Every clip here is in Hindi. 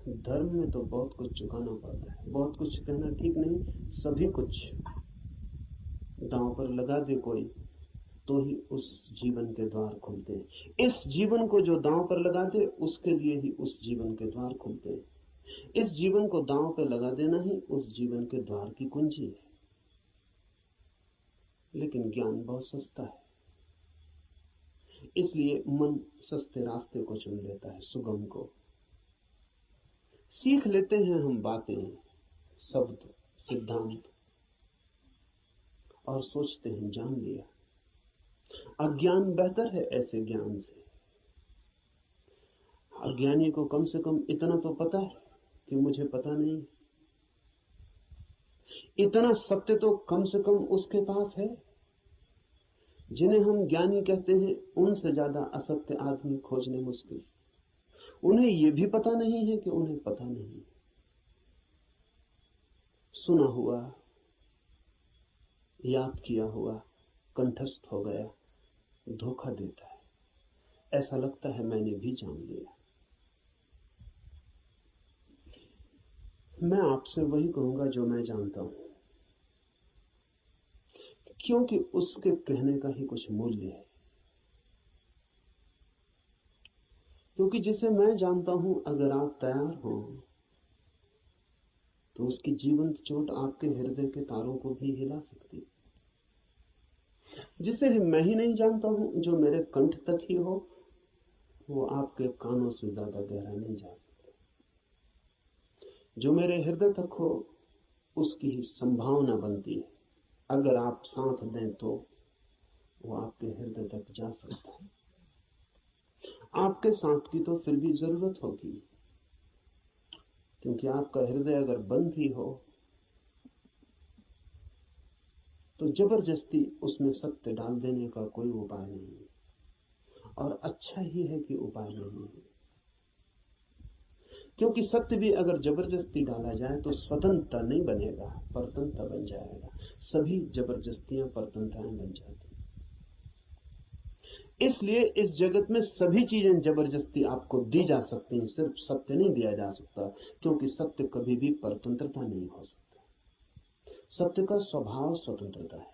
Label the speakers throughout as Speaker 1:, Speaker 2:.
Speaker 1: धर्म में तो बहुत कुछ चुकाना पड़ता है। बहुत कुछ कहना ठीक नहीं, सभी कुछ दांव पर लगा दे कोई तो ही उस जीवन के द्वार खुलते हैं। इस जीवन को जो दांव पर लगा दे उसके लिए ही उस जीवन के द्वार खुलते हैं। इस जीवन को दांव पर लगा देना ही उस जीवन के द्वार की कुंजी है। लेकिन ज्ञान बहुत सस्ता है, इसलिए मन सस्ते रास्ते को चुन लेता है, सुगम को। सीख लेते हैं हम बातें, शब्द, सिद्धांत, और सोचते हैं जान लिया। अज्ञान बेहतर है ऐसे ज्ञान से। अज्ञानी को कम से कम इतना तो पता है कि मुझे पता नहीं। इतना सत्य तो कम से कम उसके पास है। जिन्हें हम ज्ञानी कहते हैं उनसे ज्यादा असत्य आदमी खोजने मुश्किल। उन्हें यह भी पता नहीं है कि उन्हें पता नहीं। सुना हुआ, याद किया हुआ कंठस्थ हो गया, धोखा देता है। ऐसा लगता है मैंने भी जान लिया। मैं आपसे वही कहूंगा जो मैं जानता हूं, क्योंकि उसके कहने का ही कुछ मूल्य है। क्योंकि जिसे मैं जानता हूं, अगर आप तैयार हो तो उसकी जीवंत चोट आपके हृदय के तारों को भी हिला सकती। जिसे मैं ही नहीं जानता हूं, जो मेरे कंठ तक ही हो, वो आपके कानों से ज्यादा गहरा नहीं जा सकता। जो मेरे हृदय तक हो, उसकी ही संभावना बनती है। अगर आप साथ दें तो वो आपके हृदय तक जा सकता है। आपके साथ की तो फिर भी जरूरत होगी, क्योंकि आपका हृदय अगर बंद ही हो तो जबरदस्ती उसमें सत्य डाल देने का कोई उपाय नहीं है। और अच्छा ही है कि उपाय नहीं है, क्योंकि सत्य भी अगर जबरदस्ती डाला जाए तो स्वतंत्रता नहीं बनेगा, परतंत्रता बन जाएगा। सभी जबरदस्तियां परतंत्रताएं बन जाती। इसलिए इस जगत में सभी चीजें जबरदस्ती आपको दी जा सकती हैं, सिर्फ सत्य नहीं दिया जा सकता, क्योंकि सत्य कभी भी परतंत्रता नहीं हो सकता। सत्य का स्वभाव स्वतंत्रता है।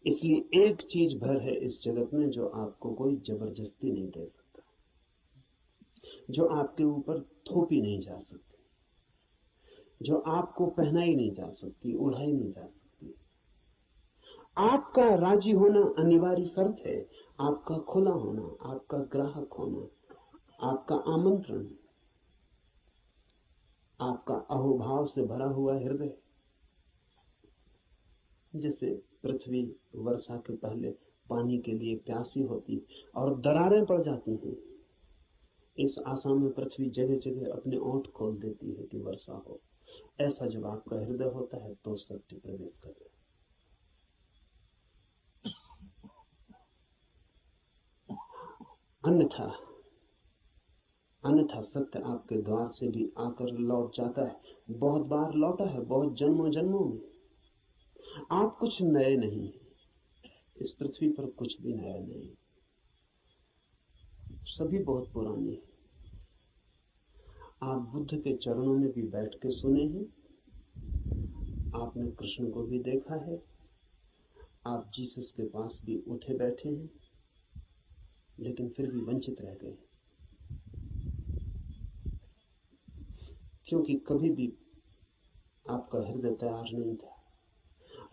Speaker 1: इसलिए एक चीज भर है इस जगत में जो आपको कोई जबरदस्ती नहीं दे सकता, जो आपके ऊपर थोपी नहीं जा सकती, जो आपको पहनाई नहीं जा सकती, उड़ाई नहीं जा सकती। आपका राजी होना अनिवार्य शर्त है। आपका खुला होना, आपका ग्राहक होना, आपका आमंत्रण, आपका अहोभाव से भरा हुआ हृदय। जैसे पृथ्वी वर्षा के पहले पानी के लिए प्यासी होती और दरारें पड़ जाती हैं, इस आशा में पृथ्वी जगह जगह अपने ओंठ खोल देती है कि वर्षा हो। ऐसा जब आपका हृदय होता है तो सत्य प्रवेश करता है। अन्यथा सत्य आपके द्वार से भी आकर लौट जाता है। बहुत बार लौटा है, बहुत जन्मों जन्मों में। आप कुछ नए नहीं, इस पृथ्वी पर कुछ भी नया नहीं, सभी बहुत पुराने हैं। आप बुद्ध के चरणों में भी बैठ के सुने हैं, आपने कृष्ण को भी देखा है, आप जीसस के पास भी उठे बैठे हैं, लेकिन फिर भी वंचित रह गए, क्योंकि कभी भी आपका हृदय तैयार नहीं था।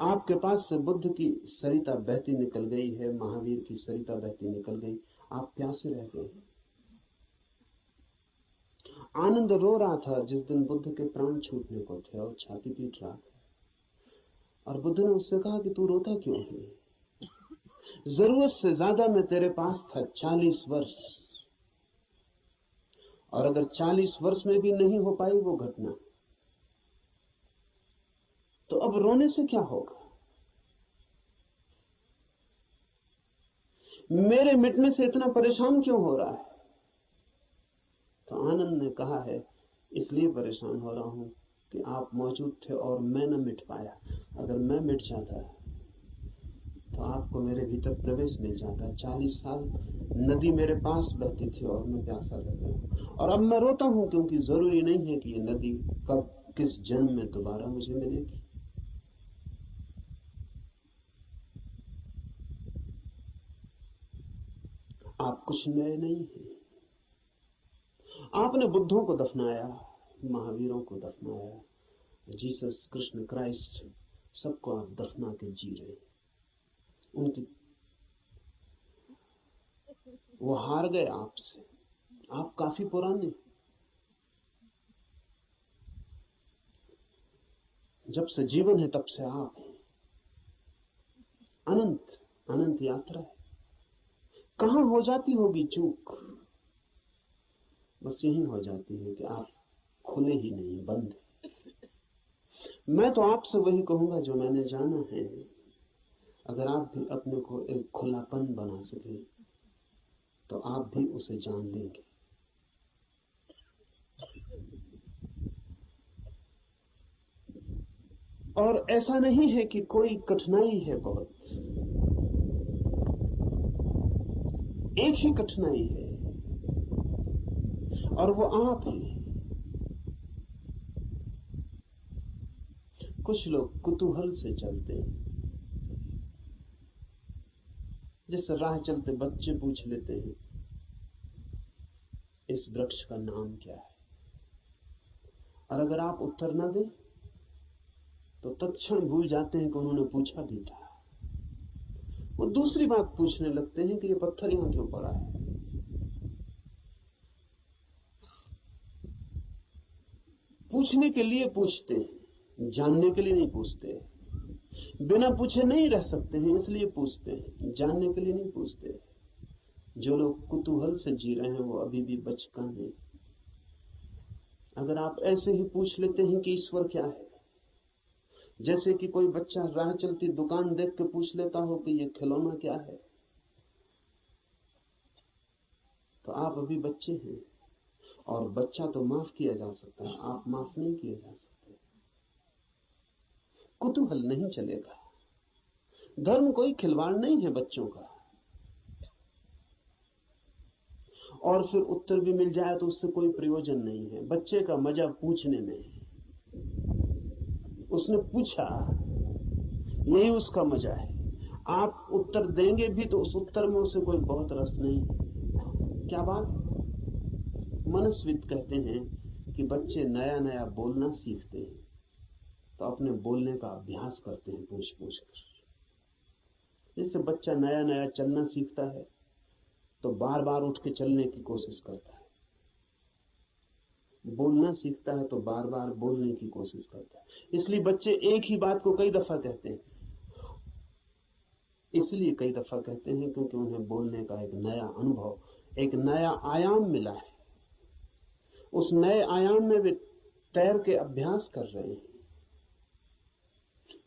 Speaker 1: आपके पास से बुद्ध की सरिता बहती निकल गई है, महावीर की सरिता बहती निकल गई, आप प्यासे रह गए। आनंद रो रहा था जिस दिन बुद्ध के प्राण छूटने को थे और छाती पीट रहा था, और बुद्ध ने उससे कहा कि तू रोता क्यों है? जरूरत से ज्यादा मैं तेरे पास था 40 वर्ष, और अगर 40 वर्ष में भी नहीं हो पाई वो घटना, तो अब रोने से क्या होगा? मेरे मिटने से इतना परेशान क्यों हो रहा है? तो आनंद ने कहा है, इसलिए परेशान हो रहा हूं कि आप मौजूद थे और मैं न मिट पाया। अगर मैं मिट जाता तो तो आपको मेरे भीतर प्रवेश मिल जाता है। 40 साल नदी मेरे पास बहती थी और मैं प्यासा रह गया, और अब मैं रोता हूं क्योंकि जरूरी नहीं है कि ये नदी कब किस जन्म में दोबारा मुझे मिलेगी। आप कुछ नए नहीं हैं। आपने बुद्धों को दफनाया, महावीरों को दफनाया, जीसस, कृष्ण, क्राइस्ट, सबको आप दफना के जी रहे हैं। उनकी वो हार गए आपसे। आप काफी पुराने, जब से जीवन है तब से आप हैं। अनंत अनंत यात्रा है। कहां हो जाती होगी चूक? बस यही हो जाती है कि आप खुले ही नहीं, बंद है। मैं तो आपसे वही कहूंगा जो मैंने जाना है। अगर आप भी अपने को एक खुलापन बना सके तो आप भी उसे जान लेंगे। और ऐसा नहीं है कि कोई कठिनाई है, बहुत एक ही कठिनाई है, और वो आप हैं। कुछ लोग कुतूहल से चलते हैं, जैसे राह चलते बच्चे पूछ लेते हैं इस वृक्ष का नाम क्या है, और अगर आप उत्तर न दें तो तत्क्षण भूल जाते हैं कि उन्होंने पूछा भी था। वो दूसरी बात पूछने लगते हैं कि ये पत्थर यहां क्यों पड़ा है। पूछने के लिए पूछते हैं, जानने के लिए नहीं पूछते। बिना पूछे नहीं रह सकते हैं, इसलिए पूछते हैं, जानने के लिए नहीं पूछते। जो लोग कुतूहल से जी रहे हैं वो अभी भी बचकाने हैं। अगर आप ऐसे ही पूछ लेते हैं कि ईश्वर क्या है, जैसे कि कोई बच्चा राह चलती दुकान देख के पूछ लेता हो कि ये खिलौना क्या है, तो आप अभी बच्चे हैं। और बच्चा तो माफ किया जा सकता है, आप माफ नहीं किए जा सकते। कुतूहल नहीं चलेगा। धर्म कोई खिलवाड़ नहीं है बच्चों का। और फिर उत्तर भी मिल जाए तो उससे कोई प्रयोजन नहीं है। बच्चे का मजा पूछने में है। उसने पूछा, यही उसका मजा है। आप उत्तर देंगे भी तो उस उत्तर में उसे कोई बहुत रस नहीं है। क्या बात? मनस्विद कहते हैं कि बच्चे नया नया बोलना सीखते हैं तो अपने बोलने का अभ्यास करते हैं पूछ पूछ कर। जैसे बच्चा नया नया चलना सीखता है तो बार बार उठ के चलने की कोशिश करता है, बोलना सीखता है तो बार बार बोलने की कोशिश करता है। इसलिए बच्चे एक ही बात को कई दफा कहते हैं। इसलिए कई दफा कहते हैं क्योंकि उन्हें बोलने का एक नया अनुभव, एक नया आयाम मिला है। उस नए आयाम में वे तैर के अभ्यास कर रहे हैं।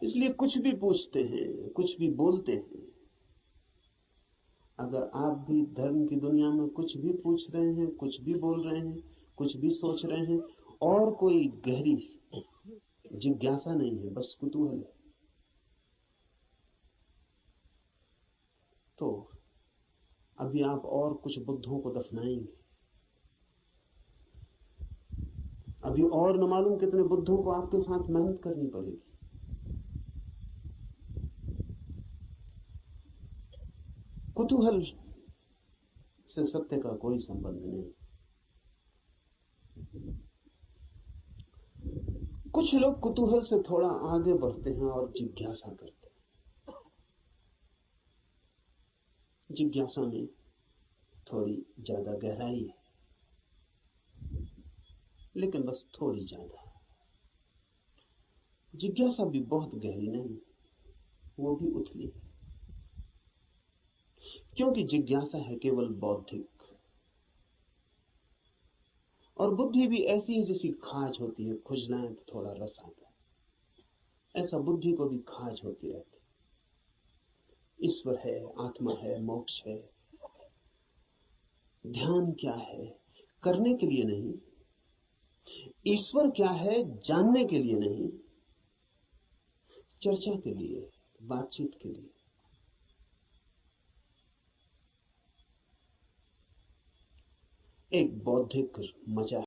Speaker 1: इसलिए कुछ भी पूछते हैं, कुछ भी बोलते हैं। अगर आप भी धर्म की दुनिया में कुछ भी पूछ रहे हैं, कुछ भी बोल रहे हैं, कुछ भी सोच रहे हैं, और कोई गहरी जिज्ञासा नहीं है, बस कुतूहल है, तो अभी आप और कुछ बुद्धों को दफनाएंगे। अभी और न मालूम कितने बुद्धों को आपके साथ मेहनत करनी पड़ेगी। कुतूहल से सत्य का कोई संबंध नहीं। कुछ लोग कुतूहल से थोड़ा आगे बढ़ते हैं और जिज्ञासा करते हैं। जिज्ञासा में थोड़ी ज्यादा गहराई है, लेकिन बस थोड़ी ज्यादा। जिज्ञासा भी बहुत गहरी नहीं, वो भी उथली है, क्योंकि जिज्ञासा है केवल बौद्धिक। और बुद्धि भी ऐसी है जैसी खाज होती है, खुजलाएं तो थोड़ा रस आता है। ऐसा बुद्धि को भी खाज होती रहती। ईश्वर है, आत्मा है, मोक्ष है, ध्यान क्या है, करने के लिए नहीं। ईश्वर क्या है, जानने के लिए नहीं, चर्चा के लिए, बातचीत के लिए। एक बौद्धिक मजा है।